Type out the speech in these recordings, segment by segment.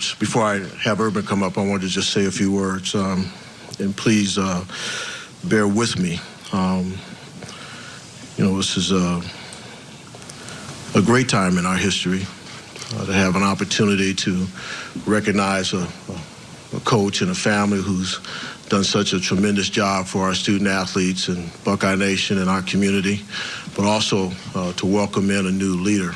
words. Before I have Urban come up, I wanted to just say a few words. And please bear with me. This is a great time in our history to have an opportunity to recognize a coach and a family who's done such a tremendous job for our student athletes and Buckeye Nation and our community, but also to welcome in a new leader.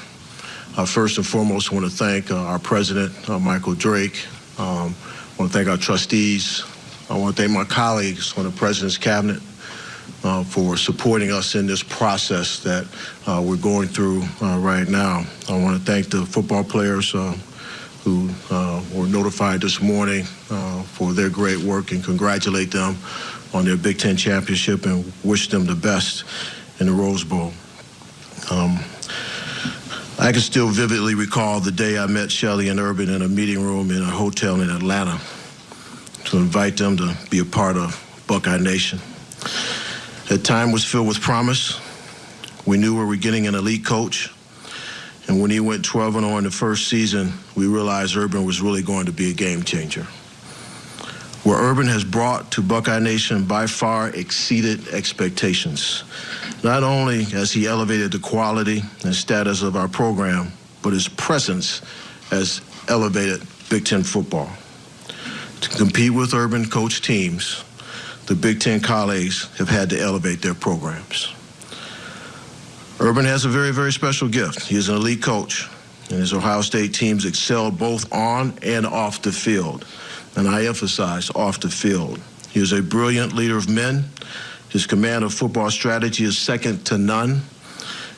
First and foremost, I want to thank our president, Michael Drake. I want to thank our trustees. I want to thank my colleagues on the president's cabinet for supporting us in this process that we're going through right now. I want to thank the football players who were notified this morning for their great work and congratulate them on their Big Ten championship and wish them the best in the Rose Bowl. I can still vividly recall the day I met Shelley and Urban in a meeting room in a hotel in Atlanta to invite them to be a part of Buckeye Nation. That time was filled with promise. We knew we were getting an elite coach. And when he went 12-0 in the first season, we realized Urban was really going to be a game changer. What Urban has brought to Buckeye Nation by far exceeded expectations. Not only has he elevated the quality and status of our program, but his presence has elevated Big Ten football. To compete with Urban coach teams, the Big Ten colleagues have had to elevate their programs. Urban has a very, very special gift. He is an elite coach, and his Ohio State teams excel both on and off the field. And I emphasize off the field. He is a brilliant leader of men. His command of football strategy is second to none.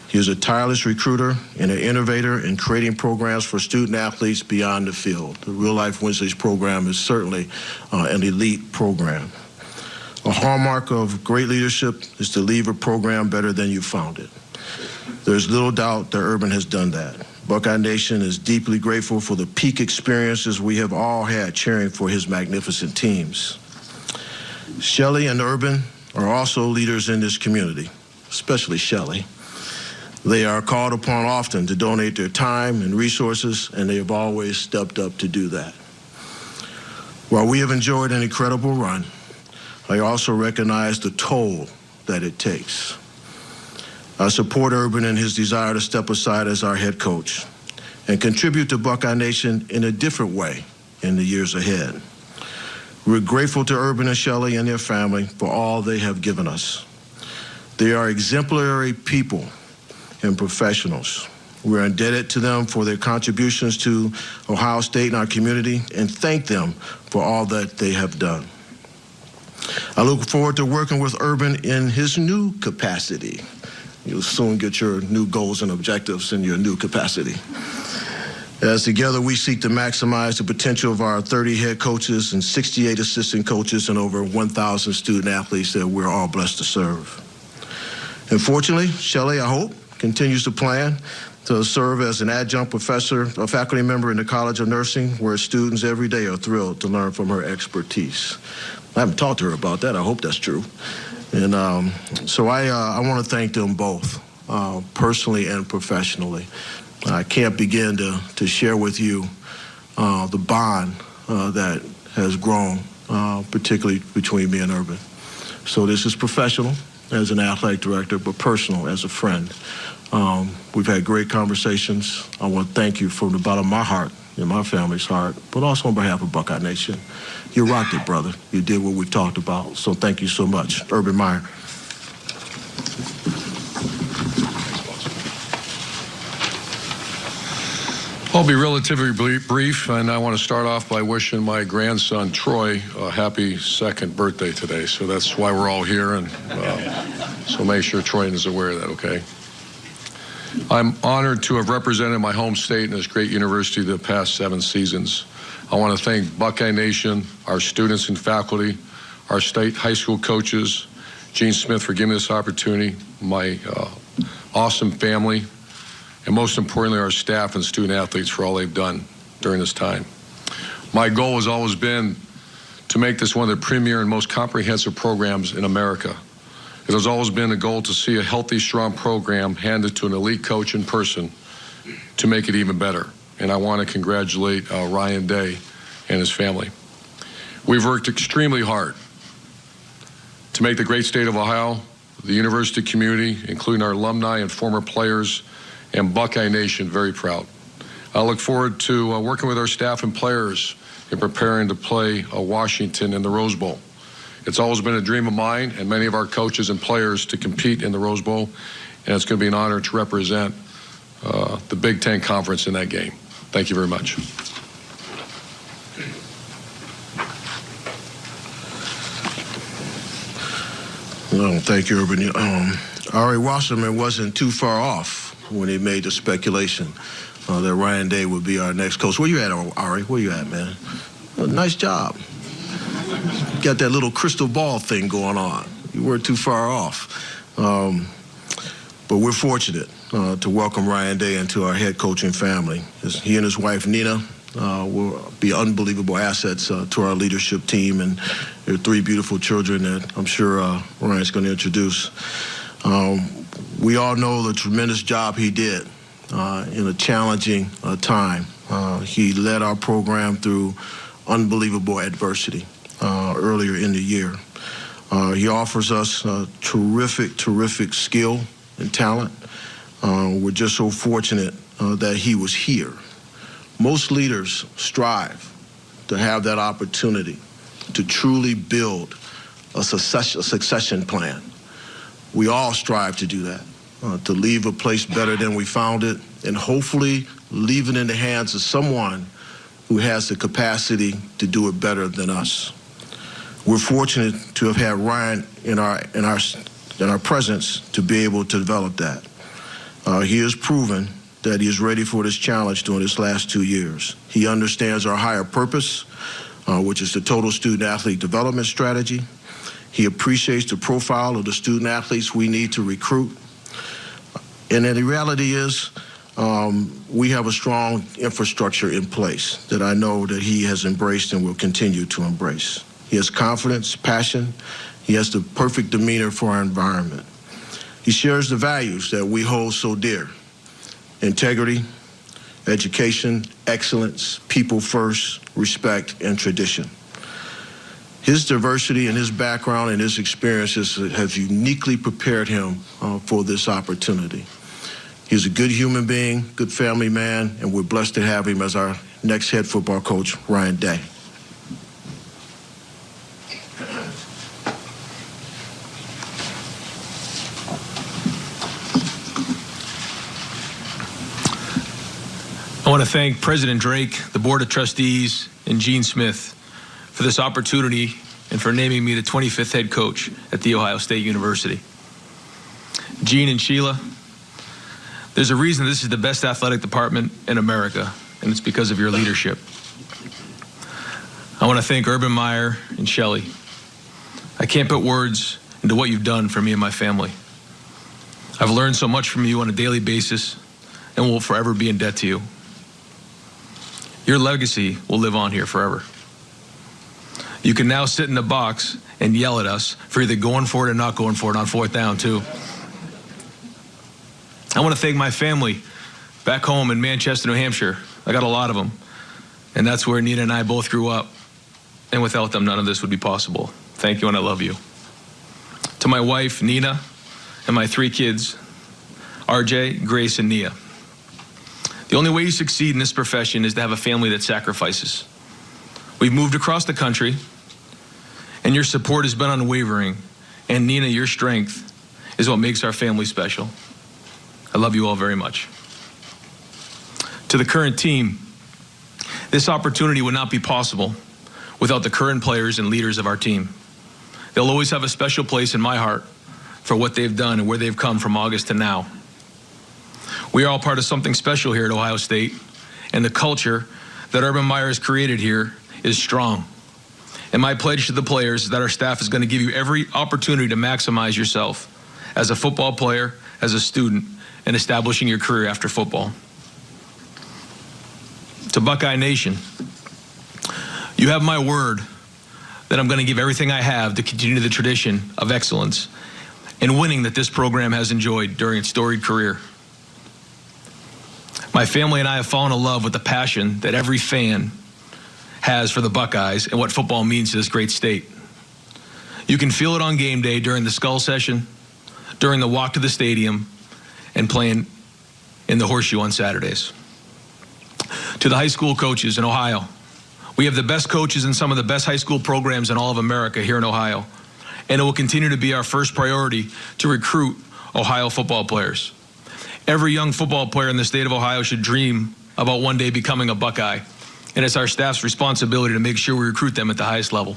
He is a tireless recruiter and an innovator in creating programs for student athletes beyond the field. The Real Life Wednesdays program is certainly an elite program. A hallmark of great leadership is to leave a program better than you found it. There's little doubt that Urban has done that. Buckeye Nation is deeply grateful for the peak experiences we have all had cheering for his magnificent teams. Shelley and Urban are also leaders in this community, especially Shelley. They are called upon often to donate their time and resources, and they have always stepped up to do that. While we have enjoyed an incredible run, I also recognize the toll that it takes. I support Urban in his desire to step aside as our head coach and contribute to Buckeye Nation in a different way in the years ahead. We're grateful to Urban and Shelley and their family for all they have given us. They are exemplary people and professionals. We're indebted to them for their contributions to Ohio State and our community, and thank them for all that they have done. I look forward to working with Urban in his new capacity. You'll soon get your new goals and objectives in your new capacity. As together we seek to maximize the potential of our 30 head coaches and 68 assistant coaches and over 1,000 student athletes that we're all blessed to serve. And fortunately, Shelley, I hope, continues to plan to serve as an adjunct professor, a faculty member in the College of Nursing, where students every day are thrilled to learn from her expertise. I haven't talked to her about that. I hope that's true. And so I want to thank them both, personally and professionally. I can't begin to share with you the bond that has grown, particularly between me and Urban. So this is professional as an athletic director, but personal as a friend. We've had great conversations. I want to thank you from the bottom of my heart and my family's heart, but also on behalf of Buckeye Nation. You rocked it, brother. You did what we've talked about, so thank you so much. Urban Meyer. I'll be relatively brief, and I want to start off by wishing my grandson, Troy, a happy second birthday today. So that's why we're all here, and so make sure Troy is aware of that, okay? I'm honored to have represented my home state and this great university the past 7 seasons. I want to thank Buckeye Nation, our students and faculty, our state high school coaches, Gene Smith for giving me this opportunity, my awesome family, and most importantly, our staff and student athletes for all they've done during this time. My goal has always been to make this one of the premier and most comprehensive programs in America. It has always been a goal to see a healthy, strong program handed to an elite coach in person to make it even better. and I want to congratulate Ryan Day and his family. We've worked extremely hard to make the great state of Ohio, the university community, including our alumni and former players, and Buckeye Nation very proud. I look forward to working with our staff and players in preparing to play Washington in the Rose Bowl. It's always been a dream of mine and many of our coaches and players to compete in the Rose Bowl, and it's going to be an honor to represent the Big Ten Conference in that game. Thank you very much. Well, thank you, Urban. Ari Wasserman wasn't too far off when he made the speculation that Ryan Day would be our next coach. Where you at, Ari? Where you at, man? Nice job. Got that little crystal ball thing going on. You weren't too far off. But we're fortunate to welcome Ryan Day into our head coaching family. He and his wife, Nina, will be unbelievable assets to our leadership team, and there are 3 beautiful children that I'm sure Ryan's going to introduce. We all know the tremendous job he did in a challenging time. He led our program through unbelievable adversity earlier in the year. He offers us terrific skill and talent. We're just so fortunate that he was here. Most leaders strive to have that opportunity to truly build a succession plan. We all strive to do that, to leave a place better than we found it, and hopefully leave it in the hands of someone who has the capacity to do it better than us. We're fortunate to have had Ryan in our presence to be able to develop that. He has proven that he is ready for this challenge during his last 2 years. He understands our higher purpose, which is the total student-athlete development strategy. He appreciates the profile of the student-athletes we need to recruit. And then the reality is, we have a strong infrastructure in place that I know that he has embraced and will continue to embrace. He has confidence, passion. He has the perfect demeanor for our environment. He shares the values that we hold so dear: integrity, education, excellence, people first, respect, and tradition. His diversity and his background and his experiences have uniquely prepared him for this opportunity. He's a good human being, good family man, and we're blessed to have him as our next head football coach, Ryan Day. I want to thank President Drake, the Board of Trustees, and Gene Smith for this opportunity and for naming me the 25th head coach at The Ohio State University. Gene and Sheila, there's a reason this is the best athletic department in America, and it's because of your leadership. I want to thank Urban Meyer and Shelley. I can't put words into what you've done for me and my family. I've learned so much from you on a daily basis and will forever be in debt to you. Your legacy will live on here forever. You can now sit in the box and yell at us for either going for it or not going for it on 4th down, too. I want to thank my family back home in Manchester, New Hampshire. I got a lot of them, and that's where Nina and I both grew up. And without them, none of this would be possible. Thank you, and I love you. To my wife, Nina, and my 3 kids, RJ, Grace, and Nia. The only way you succeed in this profession is to have a family that sacrifices. We've moved across the country, and your support has been unwavering. And Nina, your strength is what makes our family special. I love you all very much. To the current team, this opportunity would not be possible without the current players and leaders of our team. They'll always have a special place in my heart for what they've done and where they've come from August to now. We are all part of something special here at Ohio State, and the culture that Urban Meyer has created here is strong. And my pledge to the players is that our staff is going to give you every opportunity to maximize yourself as a football player, as a student, and establishing your career after football. To Buckeye Nation, you have my word that I'm going to give everything I have to continue the tradition of excellence and winning that this program has enjoyed during its storied career. My family and I have fallen in love with the passion that every fan has for the Buckeyes and what football means to this great state. You can feel it on game day during the skull session, during the walk to the stadium, and playing in the horseshoe on Saturdays. To the high school coaches in Ohio, we have the best coaches in some of the best high school programs in all of America here in Ohio, and it will continue to be our first priority to recruit Ohio football players. Every young football player in the state of Ohio should dream about one day becoming a Buckeye, and it's our staff's responsibility to make sure we recruit them at the highest level.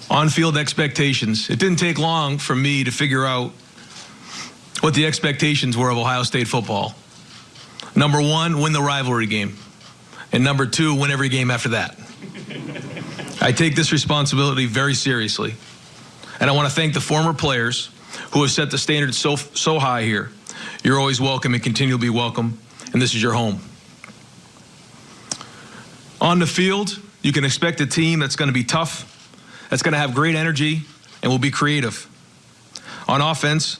On-field expectations. It didn't take long for me to figure out what the expectations were of Ohio State football. Number one, win the rivalry game. And number two, win every game after that. I take this responsibility very seriously. And I want to thank the former players who have set the standard so high here. You're always welcome and continue to be welcome, and this is your home. On the field, you can expect a team that's going to be tough, that's going to have great energy, and will be creative. On offense,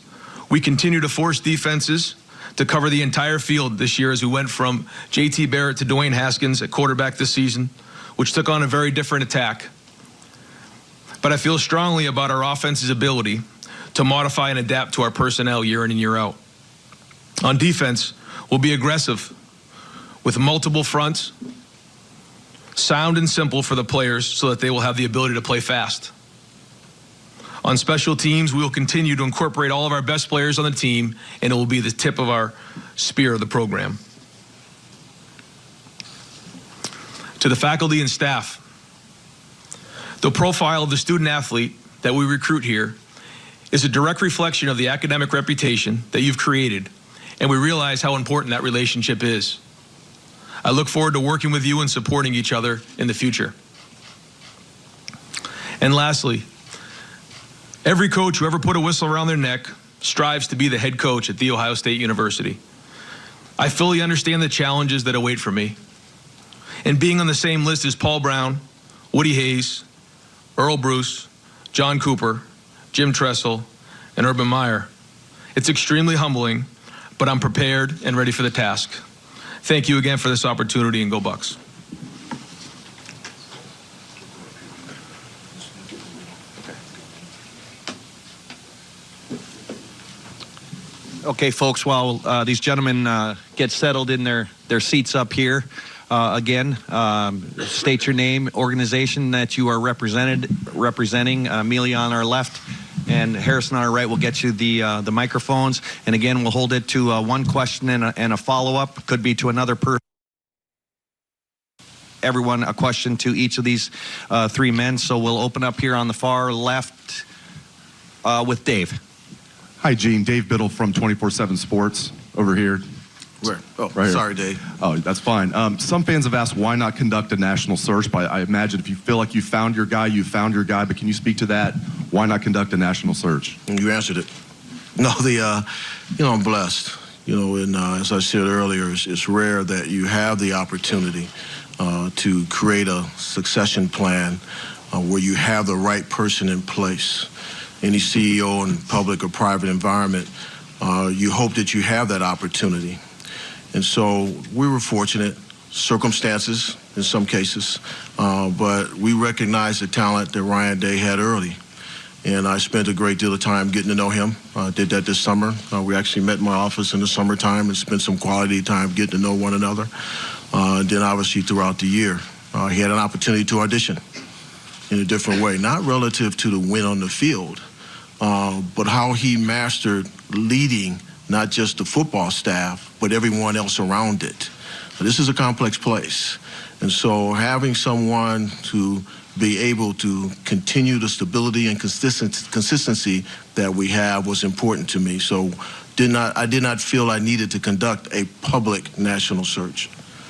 we continue to force defenses to cover the entire field this year as we went from J.T. Barrett to Dwayne Haskins at quarterback this season, which took on a very different attack. But I feel strongly about our offense's ability to modify and adapt to our personnel year in and year out. On defense, we'll be aggressive with multiple fronts, sound and simple for the players so that they will have the ability to play fast. On special teams, we will continue to incorporate all of our best players on the team, and it will be the tip of our spear of the program. To the faculty and staff, the profile of the student athlete that we recruit here is a direct reflection of the academic reputation that you've created, and we realize how important that relationship is. I look forward to working with you and supporting each other in the future. And lastly, every coach who ever put a whistle around their neck strives to be the head coach at The Ohio State University. I fully understand the challenges that await for me. And being on the same list as Paul Brown, Woody Hayes, Earl Bruce, John Cooper, Jim Tressel, and Urban Meyer, it's extremely humbling, but I'm prepared and ready for the task. Thank you again for this opportunity, and go Bucks. Okay, folks, while these gentlemen get settled in their seats up here, again, state your name, organization that you are representing. Amelia on our left and Harrison on our right will get you the microphones. And again, we'll hold it to one question and a follow-up. Could be to another person. Everyone, a question to each of these three men. So we'll open up here on the far left with Dave. Hi, Gene. Dave Biddle from 24/7 Sports over here. Where? Oh, Right here. sorry, Dave. Oh, that's fine. Some fans have asked why not conduct a national search, but I imagine if you feel like you found your guy, you found your guy, but can you speak to that? Why not conduct a national search? You answered it. No, I'm blessed. And as I said earlier, it's rare that you have the opportunity to create a succession plan where you have the right person in place. Any CEO in public or private environment, you hope that you have that opportunity. And so we were fortunate, circumstances in some cases, but we recognized the talent that Ryan Day had early. And I spent a great deal of time getting to know him. Did that this summer. We actually met in my office in the summertime and spent some quality time getting to know one another. Then obviously throughout the year, he had an opportunity to audition in a different way, not relative to the win on the field, but how he mastered leading not just the football staff, but everyone else around it. This is a complex place. And so having someone to be able to continue the stability and consistency that we have was important to me. So I did not feel I needed to conduct a public national search.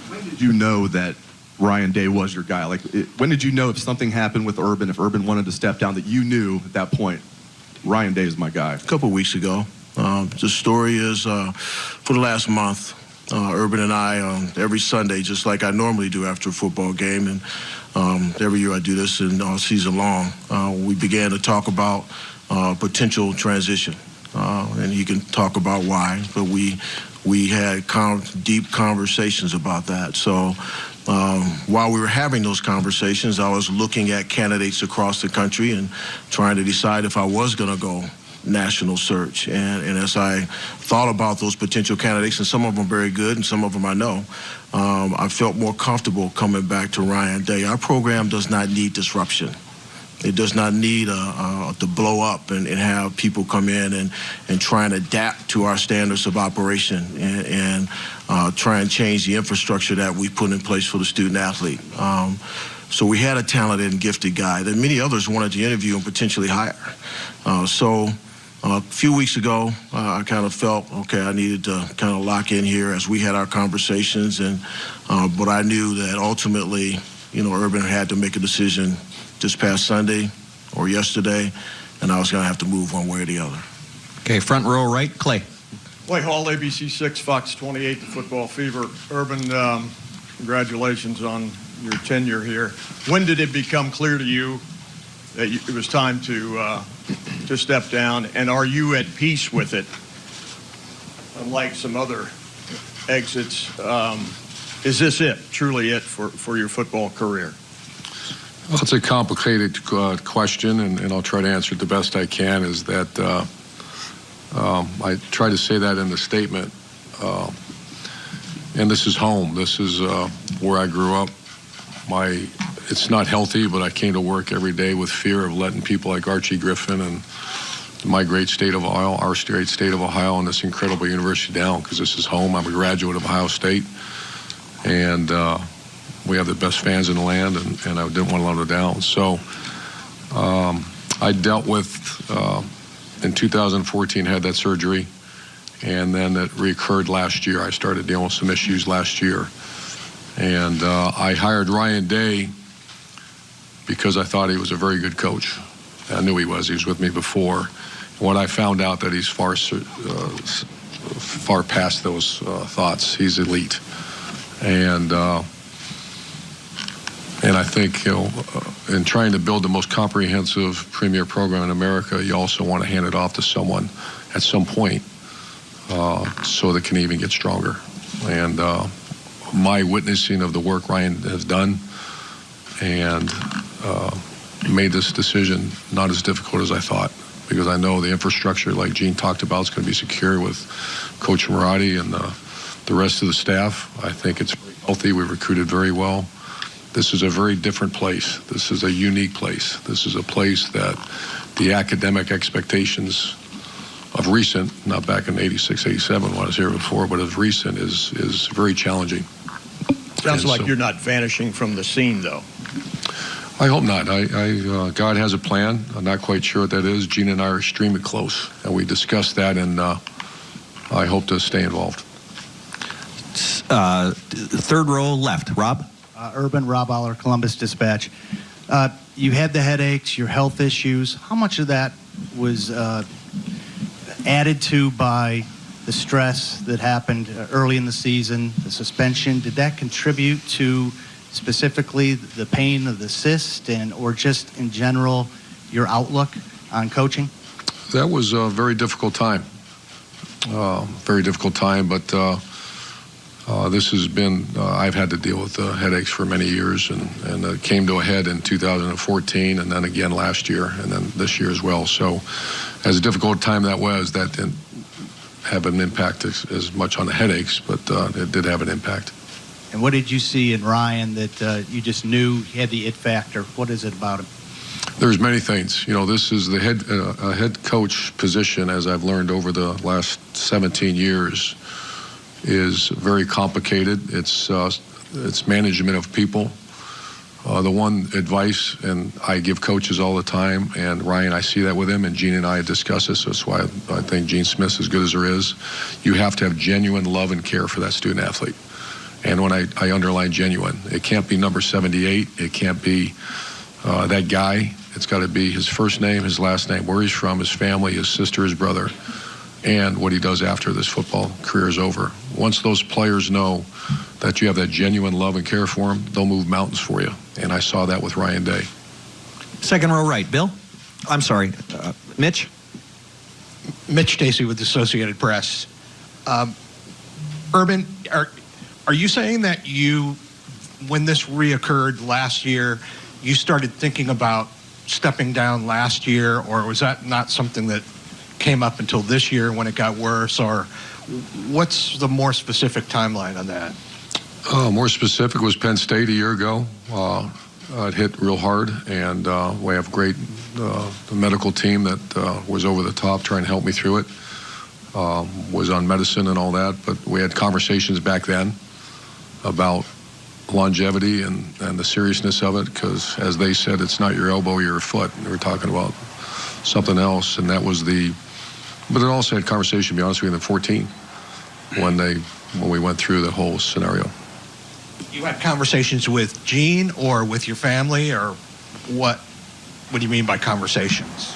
When did you know that Ryan Day was your guy? When did you know if something happened with Urban, if Urban wanted to step down, that you knew at that point, Ryan Day is my guy? A couple of weeks ago. The story is for the last month, Urban and I, every Sunday, just like I normally do after a football game, and every year I do this and all season long, we began to talk about potential transition. and he can talk about why. But we had deep conversations about that. So while we were having those conversations, I was looking at candidates across the country and trying to decide if I was going to go national search. And as I thought about those potential candidates, and some of them very good and some of them I know, I felt more comfortable coming back to Ryan Day. Our program does not need disruption. It does not need to blow up and have people come in and try and adapt to our standards of operation and try and change the infrastructure that we put in place for the student athlete. So we had a talented and gifted guy that many others wanted to interview and potentially hire. So a few weeks ago, I kind of felt, okay, I needed to kind of lock in here as we had our conversations. But I knew that ultimately, Urban had to make a decision this past Sunday or yesterday, and I was going to have to move one way or the other. Okay, front row right, Clay. Clay Hall, ABC 6, Fox 28, the Football Fever. Urban, congratulations on your tenure here. When did it become clear to you that it was time to step down, and are you at peace with it? Unlike some other exits, is this it, truly it for your football career? Well, it's a complicated question, and I'll try to answer it the best I can, is that I try to say that in the statement. And this is home. This is where I grew up. It's not healthy, but I came to work every day with fear of letting people like Archie Griffin and my great state of Ohio, our great state of Ohio, and this incredible university down, because this is home. I'm a graduate of Ohio State, and we have the best fans in the land, and I didn't want to let them down. So I dealt with, in 2014, had that surgery, and then it recurred last year. I started dealing with some issues last year. And I hired Ryan Day because I thought he was a very good coach. I knew he was. He was with me before. When I found out that he's far past those thoughts, he's elite. And I think, in trying to build the most comprehensive premier program in America, you also want to hand it off to someone at some point so that can even get stronger. And my witnessing of the work Ryan has done and made this decision not as difficult as I thought, because I know the infrastructure, like Gene talked about, is going to be secure with Coach Marotti and the rest of the staff. I think it's healthy. We recruited very well. This is a very different place. This is a unique place. This is a place that the academic expectations of recent, not back in 86, 87 when I was here before, but of recent is very challenging. Sounds like you're not vanishing from the scene, though. I hope not. God has a plan. I'm not quite sure what that is. Gene and I are extremely close, and we discussed that, and I hope to stay involved. Third row left, Rob. Urban, Rob Aller, Columbus Dispatch. You had the headaches, your health issues. How much of that was added to by the stress that happened early in the season, the suspension? Did that contribute to specifically the pain of the cyst, or just in general your outlook on coaching? That was a very difficult time. But this has been, I've had to deal with headaches for many years, and it came to a head in 2014, and then again last year, and then this year as well. So as a difficult time that was, that didn't have an impact as much on the headaches, but it did have an impact. And what did you see in Ryan that you just knew he had the it factor? What is it about him? There's many things. This is the head coach position, as I've learned over the last 17 years, is very complicated. It's management of people. The one advice, and I give coaches all the time, and Ryan, I see that with him, and Gene and I discuss this. That's why I think Gene Smith's as good as there is. You have to have genuine love and care for that student athlete. And when I underline genuine, it can't be number 78. It can't be that guy. It's got to be his first name, his last name, where he's from, his family, his sister, his brother, and what he does after this football career is over. Once those players know that you have that genuine love and care for them, they'll move mountains for you. And I saw that with Ryan Day. Second row right, Bill. I'm sorry, Mitch. Mitch Stacy with the Associated Press. Urban, are you saying that when this reoccurred last year, you started thinking about stepping down last year, or was that not something that came up until this year when it got worse, or what's the more specific timeline on that? More specific was Penn State a year ago. It hit real hard, and we have great the medical team that was over the top trying to help me through it. Was on medicine and all that, but we had conversations back then about longevity and the seriousness of it, because as they said, it's not your elbow, your foot. They were talking about something else, and that was but it also had conversation, to be honest with you, in 2014 when we went through the whole scenario. You had conversations with Gene or with your family, or what do you mean by conversations?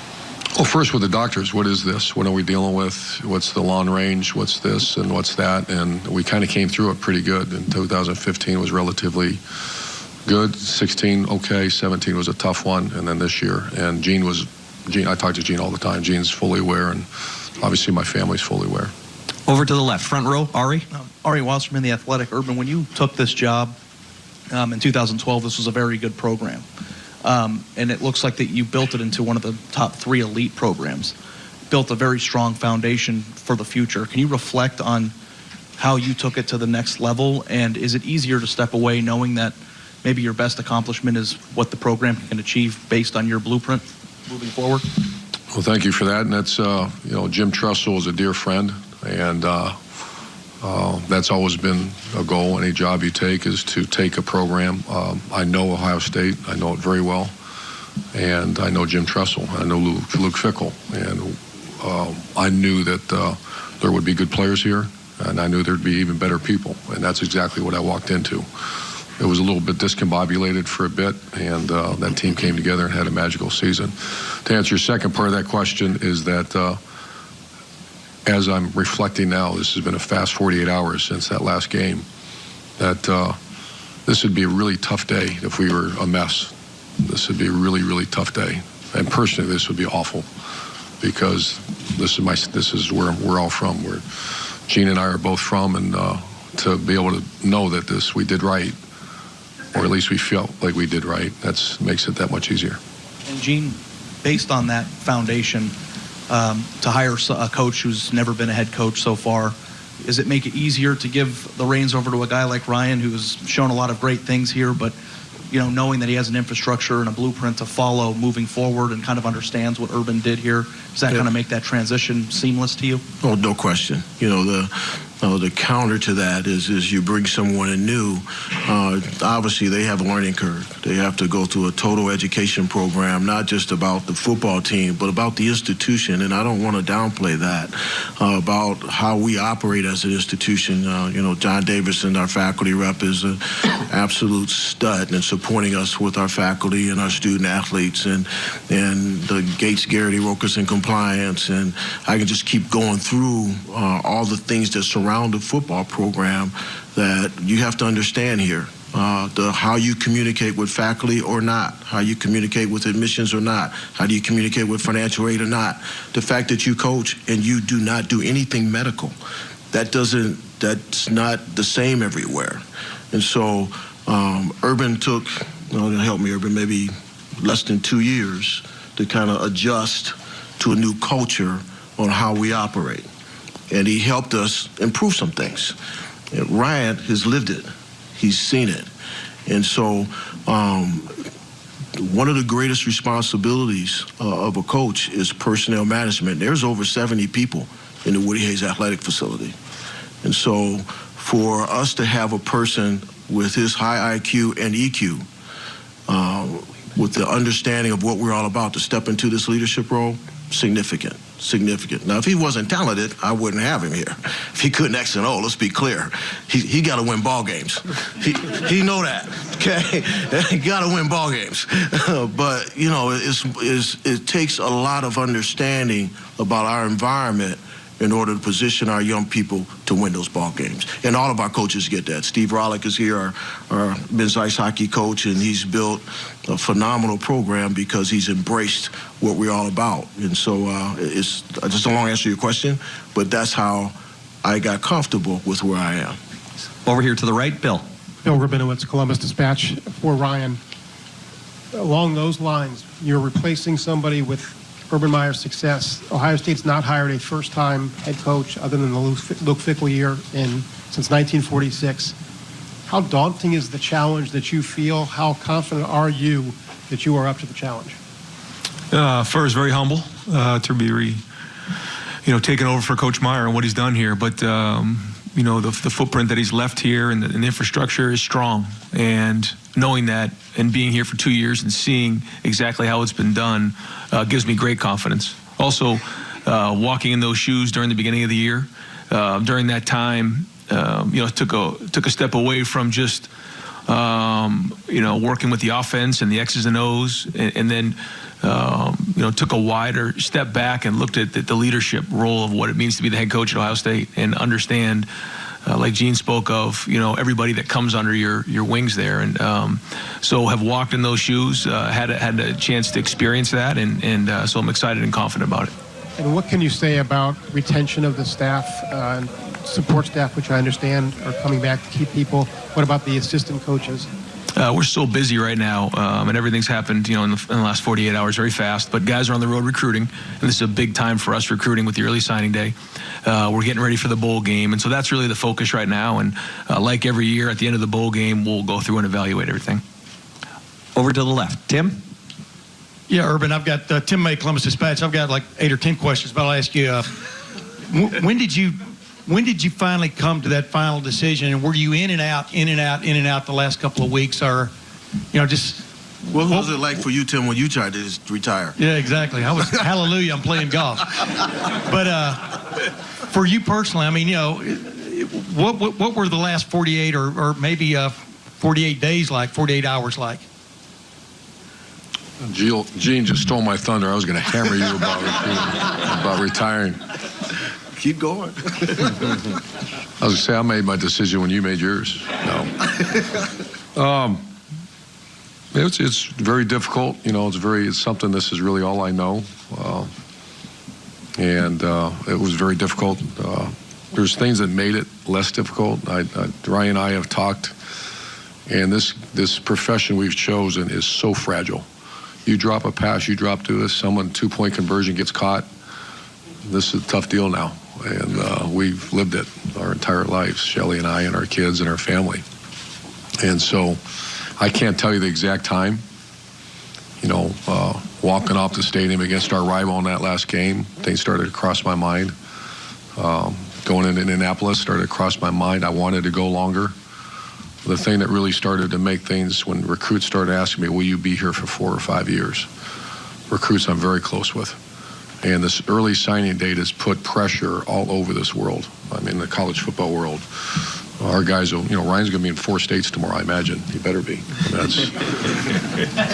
Well, first with the doctors, what is this? What are we dealing with? What's the long range? What's this and what's that? And we kind of came through it pretty good. In 2015 was relatively good. 16, okay. 17 was a tough one. And then this year. And Gene, I talk to Gene all the time. Gene's fully aware, and obviously my family's fully aware. Over to the left, front row, Ari. Ari Wasserman, The Athletic. Urban, when you took this job in 2012, this was a very good program. And it looks like that you built it into one of the top 3 elite programs, built a very strong foundation for the future. Can you reflect on how you took it to the next level? And is it easier to step away knowing that maybe your best accomplishment is what the program can achieve based on your blueprint moving forward? Well, thank you for that. And that's, Jim Tressel is a dear friend, and that's always been a goal. Any job you take is to take a program. I know Ohio State. I know it very well. And I know Jim Tressel. I know Luke Fickell. And I knew that there would be good players here, and I knew there'd be even better people. And that's exactly what I walked into. It was a little bit discombobulated for a bit, and that team came together and had a magical season. To answer your second part of that question is that as I'm reflecting now, this has been a fast 48 hours since that last game, that this would be a really tough day if we were a mess. This would be a really, really tough day. And personally, this would be awful, because this is where we're all from, where Gene and I are both from, and to be able to know that we did right, or at least we felt like we did right, makes it that much easier. And Gene, based on that foundation, to hire a coach who's never been a head coach so far, does it make it easier to give the reins over to a guy like Ryan, who's shown a lot of great things here, but knowing that he has an infrastructure and a blueprint to follow moving forward and kind of understands what Urban did here, does that kind of make that transition seamless to you? Oh, no question. The counter to that is you bring someone in new. Obviously, they have a learning curve. They have to go through a total education program, not just about the football team, but about the institution. And I don't want to downplay that, about how we operate as an institution. John Davison, our faculty rep, is an absolute stud in supporting us with our faculty and our student athletes, and the Gates, Garrity, Rokas, and compliance. And I can just keep going through all the things that surround the football program that you have to understand here. How you communicate with faculty or not, how you communicate with admissions or not, how do you communicate with financial aid or not. The fact that you coach and you do not do anything medical, that's not the same everywhere. And so Urban took, help me, Urban, maybe less than 2 years to kind of adjust to a new culture on how we operate. And he helped us improve some things. Ryan has lived it. He's seen it. And so one of the greatest responsibilities of a coach is personnel management. There's over 70 people in the Woody Hayes Athletic Facility. And so for us to have a person with his high IQ and EQ, with the understanding of what we're all about, to step into this leadership role, significant. Now, if he wasn't talented, I wouldn't have him here. If he couldn't X and O, let's be clear. He got to win ball games. He know that, okay? He got to win ball games. But, it takes a lot of understanding about our environment in order to position our young people to win those ball games. And all of our coaches get that. Steve Rollick is here, our men's ice hockey coach, and he's built a phenomenal program because he's embraced what we're all about. And so it's I just don't want to answer your question, but that's how I got comfortable with where I am. Over here to the right, Bill. Bill Rabinowitz, Columbus Dispatch, for Ryan. Along those lines, you're replacing somebody with Urban Meyer's success. Ohio State's not hired a first-time head coach other than the Luke Fickell year since 1946. How daunting is the challenge that you feel? How confident are you that you are up to the challenge? First, very humble to be, taking over for Coach Meyer and what he's done here. But the footprint that he's left here and the infrastructure is strong. And knowing that and being here for 2 years and seeing exactly how it's been done gives me great confidence. Also, walking in those shoes during the beginning of the year, during that time, took a step away from just working with the offense and the X's and O's, and then took a wider step back and looked at the leadership role of what it means to be the head coach at Ohio State and understand, like Gene spoke of, everybody that comes under your wings there. And so have walked in those shoes, had a chance to experience that, and so I'm excited and confident about it. And what can you say about retention of the staff and support staff, which I understand are coming back to keep people? What about the assistant coaches? We're so busy right now, and everything's happened, in the last 48 hours very fast. But guys are on the road recruiting, and this is a big time for us recruiting with the early signing day. We're getting ready for the bowl game, and so that's really the focus right now. And like every year, at the end of the bowl game, we'll go through and evaluate everything. Over to the left, Tim. Yeah, Urban, I've got Tim May, Columbus Dispatch. I've got like 8 or 10 questions, but I'll ask you, when did you finally come to that final decision, and were you in and out the last couple of weeks, or, just... What was it like for you, Tim, when you tried to retire? Yeah, exactly. I was, hallelujah, I'm playing golf. But for you personally, I mean, what were the last 48 or maybe 48 days like, 48 hours like? Gene just stole my thunder. I was going to hammer you about retiring. Keep going. I was going to say I made my decision when you made yours. No. It's very difficult. It's something. This is really all I know, and it was very difficult. There's things that made it less difficult. Ryan and I have talked, and this profession we've chosen is so fragile. You drop a pass, you drop to us, someone 2-point conversion gets caught. This is a tough deal now, and we've lived it our entire lives, Shelley and I and our kids and our family. And so I can't tell you the exact time. Walking off the stadium against our rival in that last game, things started to cross my mind. Going into Indianapolis started to cross my mind. I wanted to go longer. The thing that really started to make things when recruits started asking me, will you be here for 4 or 5 years? Recruits I'm very close with. And this early signing date has put pressure all over this world. I mean, the college football world. Our guys will, Ryan's going to be in 4 states tomorrow, I imagine. He better be. That's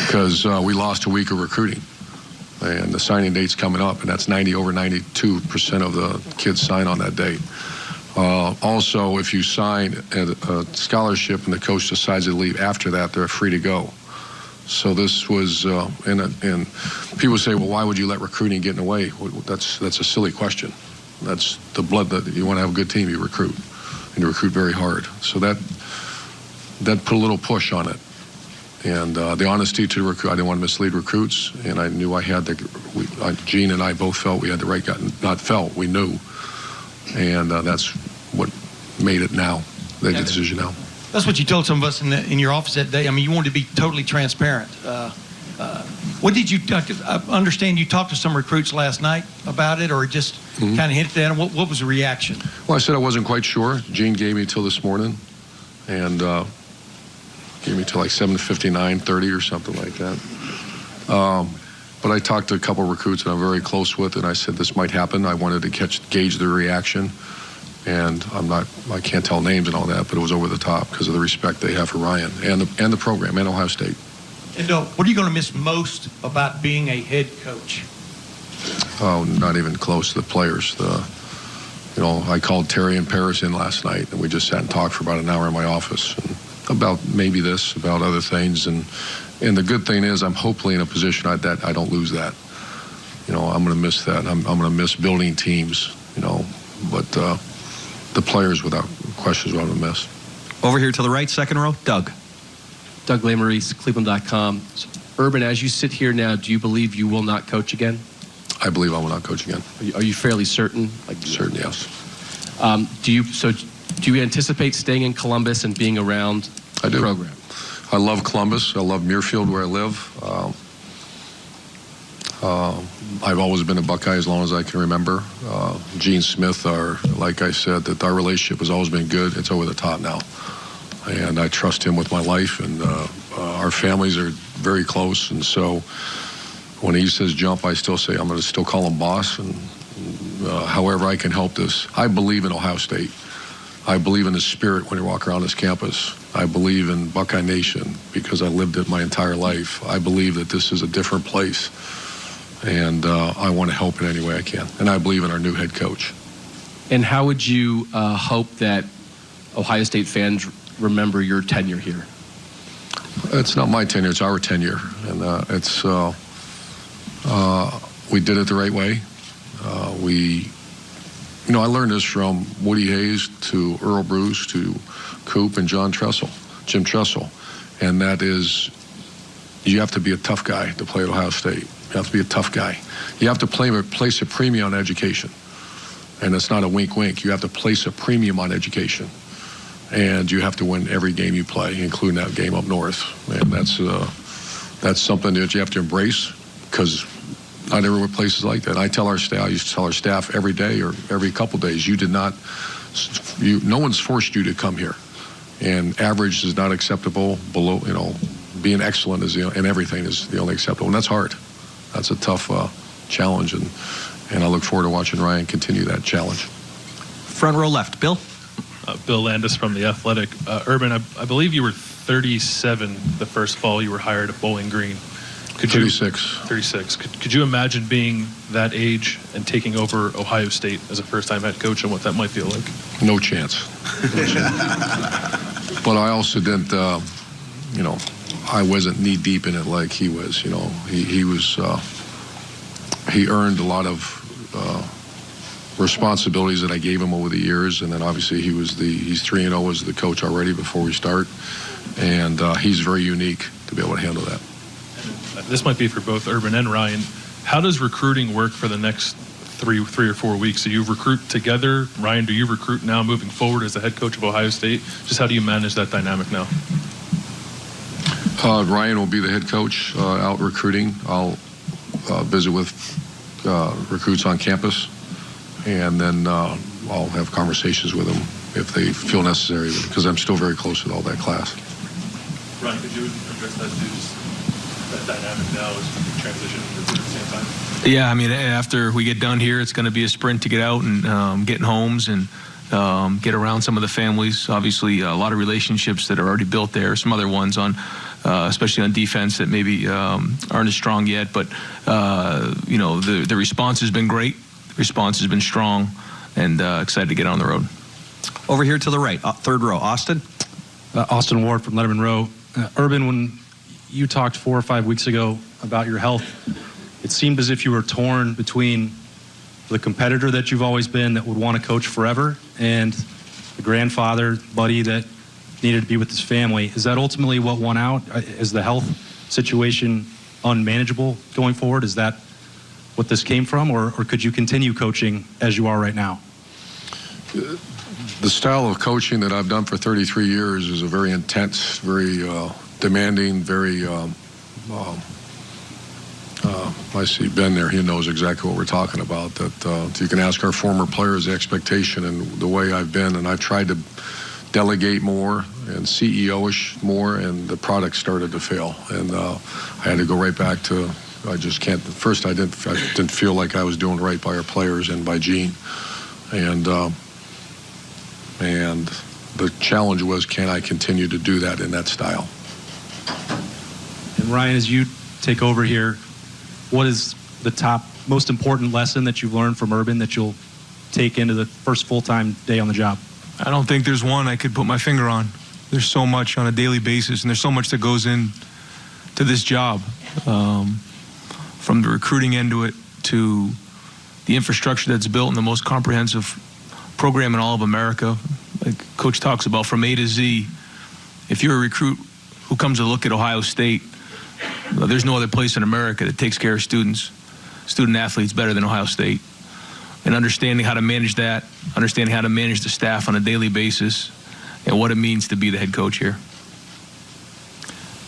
because we lost a week of recruiting. And the signing date's coming up, and that's over 92% of the kids sign on that date. Also, if you sign a scholarship and the coach decides to leave after that, they're free to go. So this was, and people say, well, why would you let recruiting get in the way? Well, that's a silly question. That's the blood that you want to have a good team, you recruit, and you recruit very hard. So that put a little push on it. And the honesty to the recruit, I didn't want to mislead recruits, and I knew I had Gene and I both felt we had the right guy, not felt, we knew. And that's what made it now, the decision now. That's what you told some of us in your office that day. I mean, you wanted to be totally transparent. What did you I understand you talked to some recruits last night about it, or just kind of hinted at them? What was the reaction? Well, I said I wasn't quite sure. Gene gave me till this morning, and gave me till like 7:59:30 or something like that. But I talked to a couple of recruits that I'm very close with, and I said this might happen. I wanted to gauge their reaction, and I can't tell names and all that, but it was over the top because of the respect they have for Ryan and the program and Ohio State. And what are you going to miss most about being a head coach? Oh, not even close. The players, I called Terry and Paris in last night, and we just sat and talked for about an hour in my office and about maybe this, about other things. And the good thing is I'm hopefully in a position that I don't lose that. I'm going to miss that. I'm going to miss building teams, but the players, without question, is what I'm going to miss. Over here to the right, second row, Doug. Doug Lesmerises, Cleveland.com. Urban, as you sit here now, do you believe you will not coach again? I believe I will not coach again. Are you fairly certain? Certain, yes. Do you anticipate staying in Columbus and being around I the do. program? I love Columbus. I love Muirfield, where I live. I've always been a Buckeye as long as I can remember. Gene Smith, like I said, that our relationship has always been good. It's over the top now. And I trust him with my life, and our families are very close. And so when he says jump, I still say I'm going to still call him boss. And however I can help this. I believe in Ohio State. I believe in the spirit when you walk around this campus. I believe in Buckeye Nation because I lived it my entire life. I believe that this is a different place. And I want to help in any way I can. And I believe in our new head coach. And how would you hope that Ohio State fans remember your tenure here? It's not my tenure, it's our tenure. And we did it the right way. I learned this from Woody Hayes to Earl Bruce to Coop and Jim Tressel. And that is, you have to be a tough guy to play at Ohio State. You have to be a tough guy. You have to place a premium on education. And it's not a wink-wink. You have to place a premium on education. And you have to win every game you play, including that game up north. And that's something that you have to embrace because not every place is like that. I used to tell our staff every day or every couple days, no one's forced you to come here. And average is not acceptable. Below, being excellent in everything is the only acceptable. And that's hard. That's a tough challenge. And I look forward to watching Ryan continue that challenge. Front row left, Bill. Bill Landis from The Athletic. Urban, I believe you were 37 the first fall you were hired at Bowling Green. 36. Could you imagine being that age and taking over Ohio State as a first-time head coach and what that might feel like? No chance. But I also didn't, I wasn't knee-deep in it like he was. He earned a lot of responsibilities that I gave him over the years, and then obviously he's 3-0 as the coach already before we start, and he's very unique to be able to handle that. This might be for both Urban and Ryan. How does recruiting work for the next three or 4 weeks? Do you recruit together? Ryan, do you recruit now moving forward as the head coach of Ohio State? Just how do you manage that dynamic now? Ryan will be the head coach out recruiting. I'll visit with recruits on campus, and then I'll have conversations with them if they feel necessary, because I'm still very close with all that class. Ryan, could you address that dynamic now as we transition at the same time? Yeah, I mean, after we get done here, it's going to be a sprint to get out and get in homes and get around some of the families. Obviously, a lot of relationships that are already built there. Some other ones on, especially on defense, that maybe aren't as strong yet. But the response has been great. The response has been strong, and excited to get on the road. Over here to the right, third row, Austin. Austin Ward from Letterman Row. Urban, when you talked 4 or 5 weeks ago about your health, it seemed as if you were torn between the competitor that you've always been that would want to coach forever and the grandfather, buddy that needed to be with his family. Is that ultimately what won out? Is the health situation unmanageable going forward? Is that what this came from? Or could you continue coaching as you are right now? The style of coaching that I've done for 33 years is a very intense, very demanding, very I see Ben there. He knows exactly what we're talking about. That you can ask our former players the expectation and the way I've been, and I tried to delegate more and CEO-ish more, and the product started to fail. And I had to go right back to, I just can't. First, I didn't feel like I was doing right by our players and by Gene, and the challenge was, can I continue to do that in that style? And Ryan, as you take over here, what is the top most important lesson that you've learned from Urban that you'll take into the first full-time day on the job? I don't think there's one I could put my finger on. There's so much on a daily basis, and there's so much that goes in to this job, from the recruiting end to it to the infrastructure that's built in the most comprehensive program in all of America. Like Coach talks about, from A to Z. If you're a recruit who comes to look at Ohio State, there's no other place in America that takes care of students, student athletes, better than Ohio State. And understanding how to manage that, understanding how to manage the staff on a daily basis, and what it means to be the head coach here.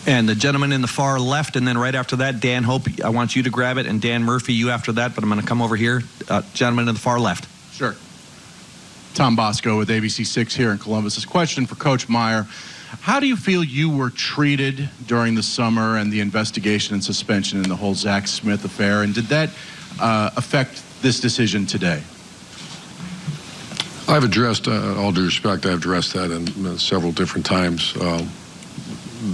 And the gentleman in the far left, and then right after that, Dan Hope, I want you to grab it, and Dan Murphy, you after that, but I'm going to come over here. Gentleman in the far left. Sure. Tom Bosco with ABC6 here in Columbus. This question for Coach Meyer. How do you feel you were treated during the summer and the investigation and suspension in the whole Zach Smith affair? And did that affect this decision today? I've addressed, all due respect, I've addressed that in several different times.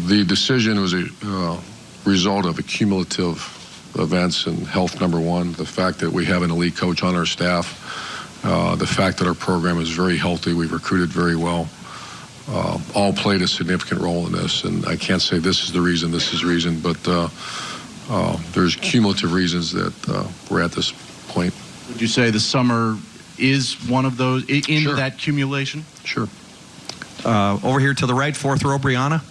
The decision was a result of accumulative events, and health, number one, the fact that we have an elite coach on our staff, the fact that our program is very healthy, we've recruited very well, all played a significant role in this. And I can't say this is the reason, this is the reason, but there's cumulative reasons that we're at this point. Would you say the summer is one of those in Sure. that accumulation? Sure. Over here to the right, fourth row, Brianna.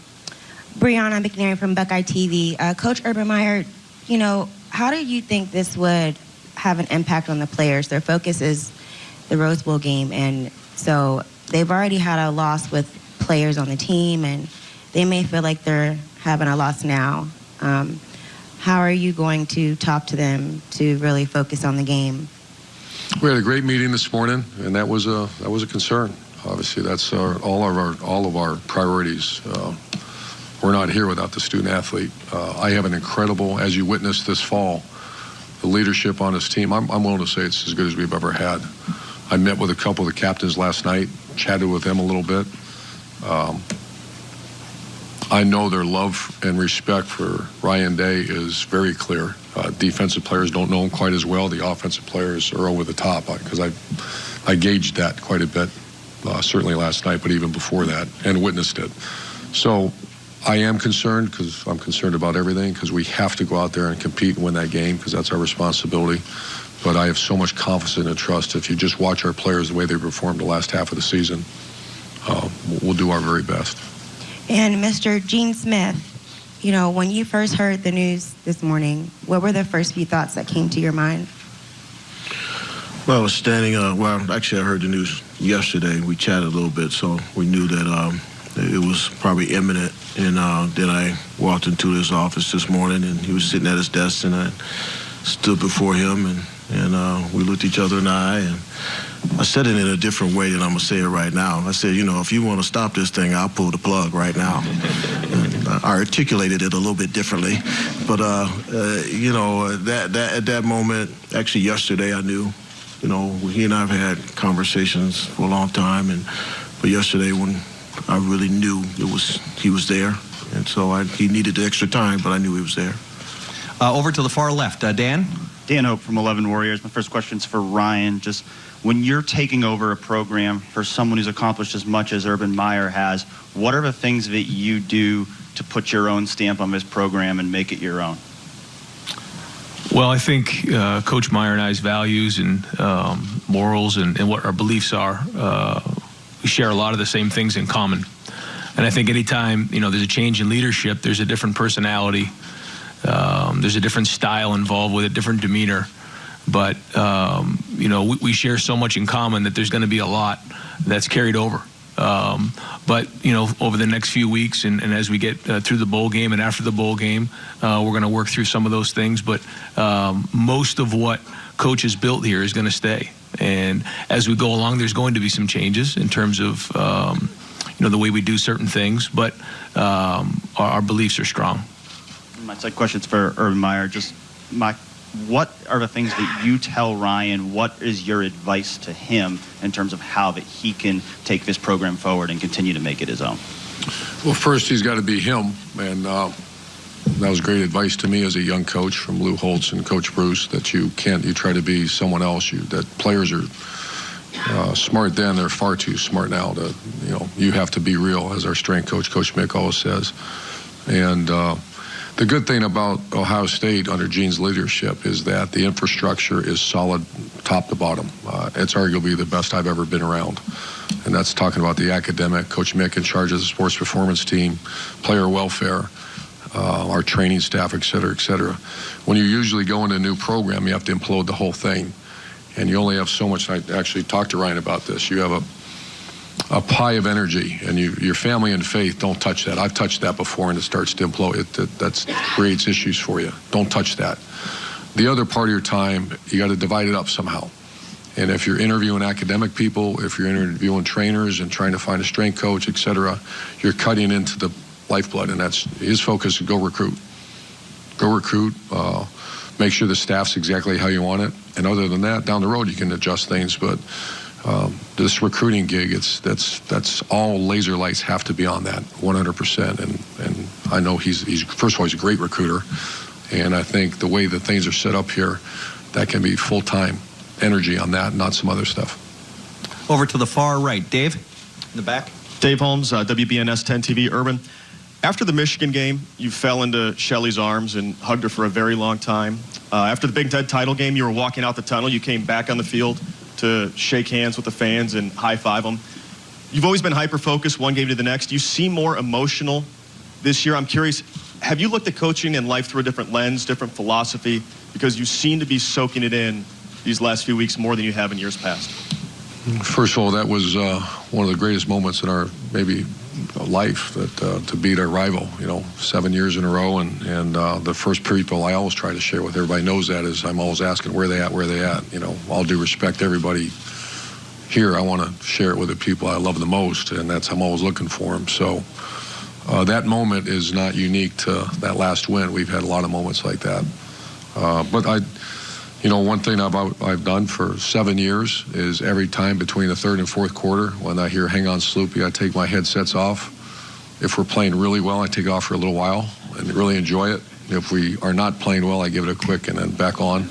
Brianna McNary from Buckeye TV. Coach Urban Meyer, you know, how do you think this would have an impact on the players? Their focus is the Rose Bowl game, and so they've already had a loss with players on the team, and they may feel like they're having a loss now. How are you going to talk to them to really focus on the game? We had a great meeting this morning, and that was a concern. Obviously, that's all of our priorities. We're not here without the student athlete. I have an incredible, as you witnessed this fall, the leadership on this team. I'm willing to say it's as good as we've ever had. I met with a couple of the captains last night, chatted with them a little bit. I know their love and respect for Ryan Day is very clear. Defensive players don't know him quite as well. The offensive players are over the top, because I gauged that quite a bit, certainly last night, but even before that, and witnessed it. So I am concerned, because I'm concerned about everything, because we have to go out there and compete and win that game, because that's our responsibility. But I have so much confidence and trust. If you just watch our players, the way they performed the last half of the season, we'll do our very best. And Mr. Gene Smith, you know, when you first heard the news this morning, what were the first few thoughts that came to your mind? Well, I was standing, actually I heard the news yesterday. We chatted a little bit, so we knew that it was probably imminent. And then I walked into his office this morning, and he was sitting at his desk, and I stood before him, and we looked each other in the eye, and I said it in a different way than I'm going to say it right now. I said, you know, if you want to stop this thing, I'll pull the plug right now. And I articulated it a little bit differently. But, you know, that at that moment, actually yesterday I knew, you know, he and I have had conversations for a long time. But yesterday when I really knew he was there. And so he needed the extra time, but I knew he was there. Over to the far left, Dan. Dan Hope from 11 Warriors. My first question's for Ryan. Just when you're taking over a program for someone who's accomplished as much as Urban Meyer has, what are the things that you do to put your own stamp on this program and make it your own? Well, I think Coach Meyer and I's values and morals and what our beliefs are, we share a lot of the same things in common. And I think anytime, you know, there's a change in leadership, there's a different personality, there's a different style involved with it, different demeanor. But, you know, we share so much in common that there's going to be a lot that's carried over. But, you know, over the next few weeks and as we get through the bowl game and after the bowl game, we're going to work through some of those things. But most of what Coach has built here is going to stay. And as we go along, there's going to be some changes in terms of, you know, the way we do certain things. But our beliefs are strong. My second question's for Urban Meyer. What are the things that you tell Ryan? What is your advice to him in terms of how that he can take this program forward and continue to make it his own? Well, first he's got to be him, and that was great advice to me as a young coach from Lou Holtz and Coach Bruce, that you try to be someone else. That players are smart then, they're far too smart now. You have to be real, as our strength coach, Coach Mick, always says. And the good thing about Ohio State under Gene's leadership is that the infrastructure is solid top to bottom. It's arguably the best I've ever been around. And that's talking about the academic, Coach Mick in charge of the sports performance team, player welfare, our training staff, et cetera, et cetera. When you usually go into a new program, you have to implode the whole thing. And you only have so much. I actually talked to Ryan about this. You have a pie of energy, and your family and faith, don't touch that. I've touched that before, and it starts to implode. That creates issues for you. Don't touch that. The other part of your time, you got to divide it up somehow. And if you're interviewing academic people, if you're interviewing trainers and trying to find a strength coach, et cetera, you're cutting into the lifeblood, and that's his focus. Go recruit. Go recruit. Make sure the staff's exactly how you want it. And other than that, down the road, you can adjust things. But this recruiting gig, that's all laser lights have to be on that 100%. And I know he's first of all, he's a great recruiter. And I think the way that things are set up here, that can be full-time energy on that, not some other stuff. Over to the far right. Dave, in the back. Dave Holmes, WBNS 10 TV, Urban. After the Michigan game, you fell into Shelly's arms and hugged her for a very long time. After the Big Ten title game, you were walking out the tunnel. You came back on the field to shake hands with the fans and high-five them. You've always been hyper-focused one game to the next. You seem more emotional this year. I'm curious, have you looked at coaching and life through a different lens, different philosophy? Because you seem to be soaking it in these last few weeks more than you have in years past. First of all, that was one of the greatest moments in our maybe life, that to beat our rival, 7 years in a row. And the first people I always try to share with everybody knows that is I'm always asking where they at. All due respect to everybody here, I want to share it with the people I love the most, and I'm always looking for them. So that moment is not unique to that last win. We've had a lot of moments like that. But one thing I've done for 7 years is every time between the third and fourth quarter, when I hear "Hang on, Sloopy," I take my headsets off. If we're playing really well, I take it off for a little while and really enjoy it. If we are not playing well, I give it a quick and then back on.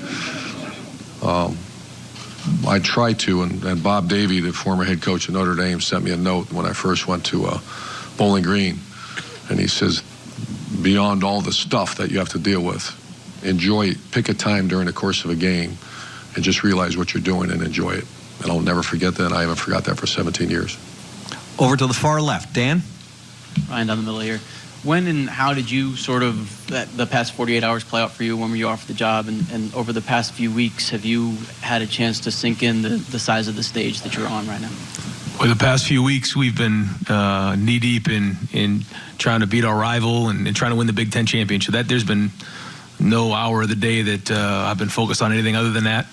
I try to, and Bob Davie, the former head coach of Notre Dame, sent me a note when I first went to Bowling Green, and he says, beyond all the stuff that you have to deal with, pick a time during the course of a game and just realize what you're doing and enjoy it. And I'll never forget that. I haven't forgot that for 17 years. Over to the far left. Dan? Ryan down the middle here. When and how did you the past 48 hours play out for you? When were you offered the job? And over the past few weeks, have you had a chance to sink in the size of the stage that you're on right now? Well, the past few weeks, we've been knee-deep in trying to beat our rival and trying to win the Big Ten championship. There's been no hour of the day that I've been focused on anything other than that.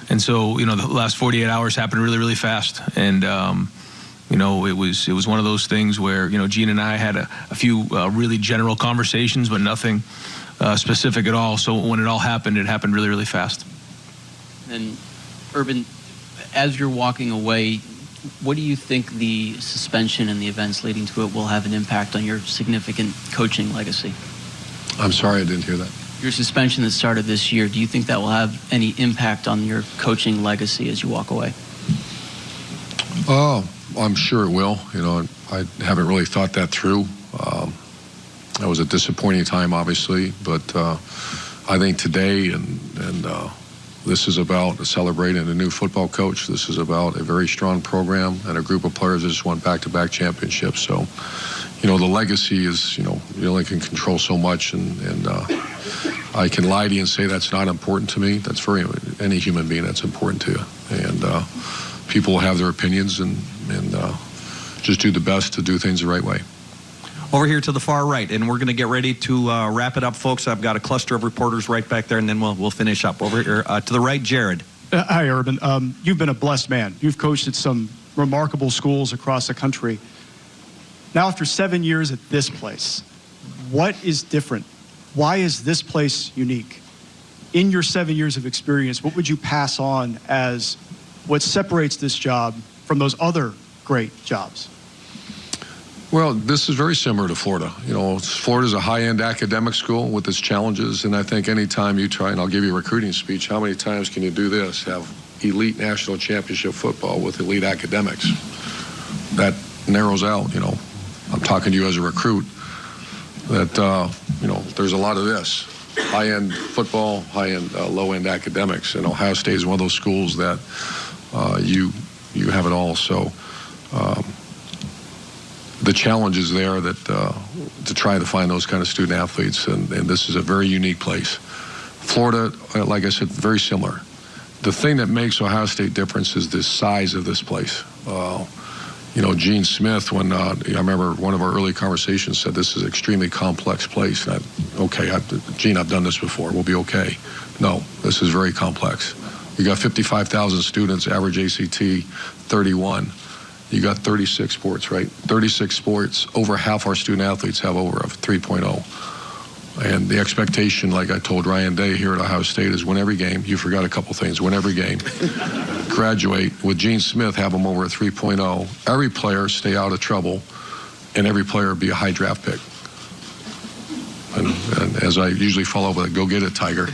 And so, the last 48 hours happened really, really fast. And, it was one of those things where, Gene and I had a few really general conversations, but nothing specific at all. So when it all happened, it happened really, really fast. And Urban, as you're walking away, what do you think the suspension and the events leading to it will have an impact on your significant coaching legacy? I'm sorry, I didn't hear that. Your suspension that started this year, do you think that will have any impact on your coaching legacy as you walk away? Oh, I'm sure it will. I haven't really thought that through. That was a disappointing time, obviously, but I think today and this is about celebrating a new football coach. This is about a very strong program and a group of players that just won back-to-back championships. So, the legacy is, you only can control so much, and I can lie to you and say that's not important to me. That's any human being, that's important to you. And people have their opinions and just do the best to do things the right way. Over here to the far right, and we're going to get ready to wrap it up, folks. I've got a cluster of reporters right back there, and then we'll finish up. Over here to the right, Jared. Hi, Urban. You've been a blessed man. You've coached at some remarkable schools across the country. Now, after 7 years at this place, what is different? Why is this place unique? In your 7 years of experience, what would you pass on as what separates this job from those other great jobs? Well, this is very similar to Florida. Florida's a high-end academic school with its challenges, and I think any time you try, and I'll give you a recruiting speech, how many times can you do this? Have elite national championship football with elite academics. That narrows out, I'm talking to you as a recruit, that, there's a lot of this. High-end football, high-end, low-end academics. And Ohio State is one of those schools that you have it all. So the challenge is there that to try to find those kind of student athletes, and this is a very unique place. Florida, like I said, very similar. The thing that makes Ohio State different is the size of this place. Gene Smith, when I remember one of our early conversations, said this is an extremely complex place. And Gene, I've done this before. We'll be okay. No, this is very complex. You got 55,000 students, average ACT 31. You got 36 sports, right? 36 sports. Over half our student athletes have over a 3.0. And the expectation, like I told Ryan Day here at Ohio State, is win every game. You forgot a couple things. Win every game. Graduate. With Gene Smith, have them over a 3.0. Every player stay out of trouble, and every player be a high draft pick. And as I usually follow up with it, go get it, Tiger.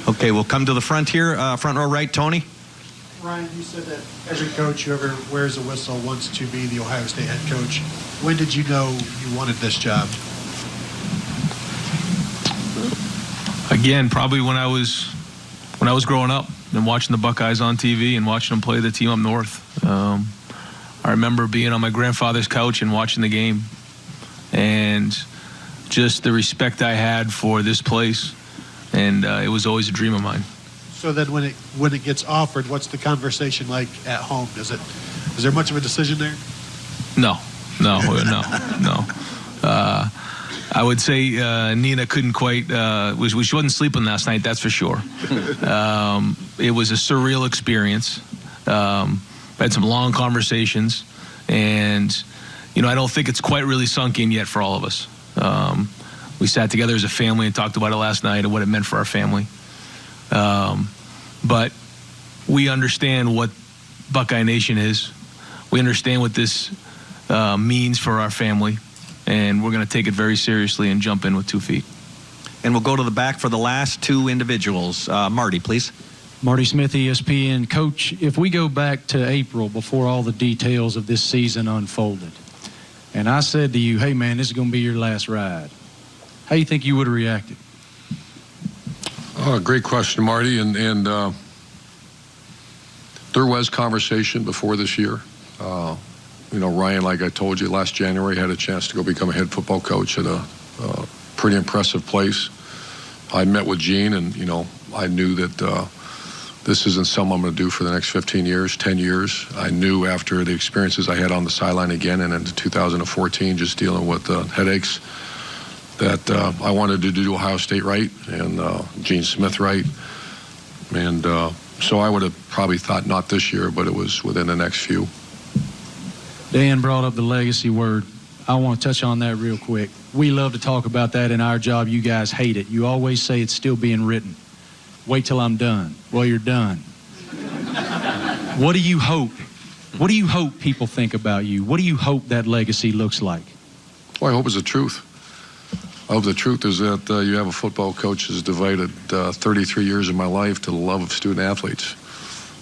Okay, we'll come to the front here. Front row right, Tony. Ryan, you said that every coach who ever wears a whistle wants to be the Ohio State head coach. When did you know you wanted this job? Again, probably when I was growing up and watching the Buckeyes on TV and watching them play the team up north. I remember being on my grandfather's couch and watching the game, and just the respect I had for this place, and it was always a dream of mine. So then when it gets offered, what's the conversation like at home? Is there much of a decision there? No. I would say Nina couldn't quite, she wasn't sleeping last night, that's for sure. It was a surreal experience. I had some long conversations, and, I don't think it's quite really sunk in yet for all of us. We sat together as a family and talked about it last night and what it meant for our family. But we understand what Buckeye Nation is. We understand what this means for our family, and we're going to take it very seriously and jump in with 2 feet. And we'll go to the back for the last two individuals. Marty, please. Marty Smith, ESPN. Coach, if we go back to April before all the details of this season unfolded, and I said to you, hey, man, this is going to be your last ride, how do you think you would have reacted? Great question, Marty. And there was conversation before this year. Ryan, like I told you, last January had a chance to go become a head football coach at a pretty impressive place. I met with Gene, and, I knew that this isn't something I'm going to do for the next 15 years, 10 years. I knew after the experiences I had on the sideline again and into 2014, just dealing with headaches, that I wanted to do Ohio State right and Gene Smith right. And so I would have probably thought not this year, but it was within the next few. Dan brought up the legacy word. I want to touch on that real quick. We love to talk about that in our job. You guys hate it. You always say it's still being written. Wait till I'm done. Well, you're done. What do you hope? What do you hope people think about you? What do you hope that legacy looks like? Well, I hope it's the truth. I hope the truth is that you have a football coach who's devoted 33 years of my life to the love of student athletes,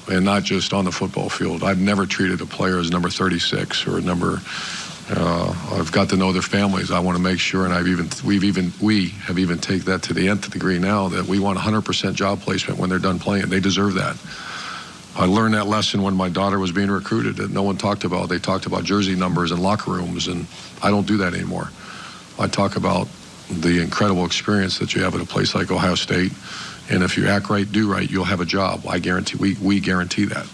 and not just on the football field. I've never treated a player as number 36 or a number. I've got to know their families. I want to make sure, and we have even taken that to the nth degree now, that we want 100% job placement when they're done playing. They deserve that. I learned that lesson when my daughter was being recruited that no one talked about. They talked about jersey numbers and locker rooms, and I don't do that anymore. I talk about the incredible experience that you have at a place like Ohio State, and if you act right, do right, you'll have a job. I guarantee, we guarantee that.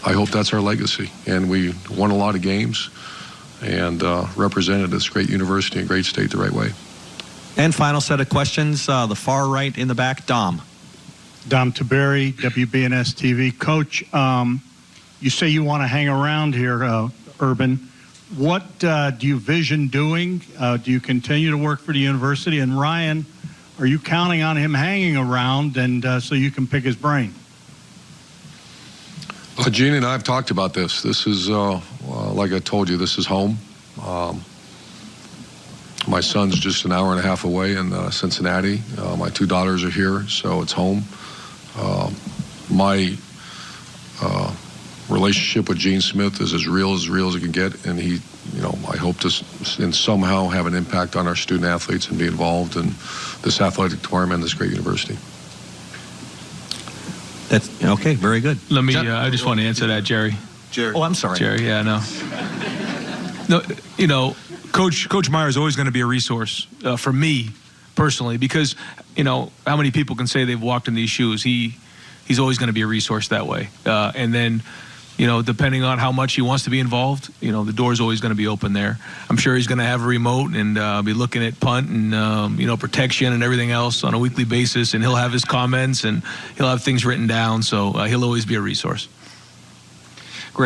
I hope that's our legacy, and we won a lot of games and represented this great university and great state the right way. And final set of questions, the far right in the back, Dom. Dom Taberi, WBNS TV. Coach, you say you want to hang around here, Urban. What do you vision doing? Do you continue to work for the university? And Ryan, are you counting on him hanging around and so you can pick his brain? Gene and I have talked about this. This is, like I told you, this is home. My son's just an hour and a half away in Cincinnati. My 2 daughters are here, so it's home. My relationship with Gene Smith is as real as it can get, and he, I hope to somehow have an impact on our student athletes and be involved in this athletic department and this great university. That's okay. Very good. Let me. I just want to answer that, Jerry. Oh, I'm sorry. Jerry. Yeah, no. Coach Meyer is always going to be a resource for me personally, because how many people can say they've walked in these shoes? He's always going to be a resource that way. And then, depending on how much he wants to be involved, the door's always going to be open there. I'm sure he's going to have a remote and be looking at punt and, protection and everything else on a weekly basis. And he'll have his comments and he'll have things written down. So he'll always be a resource.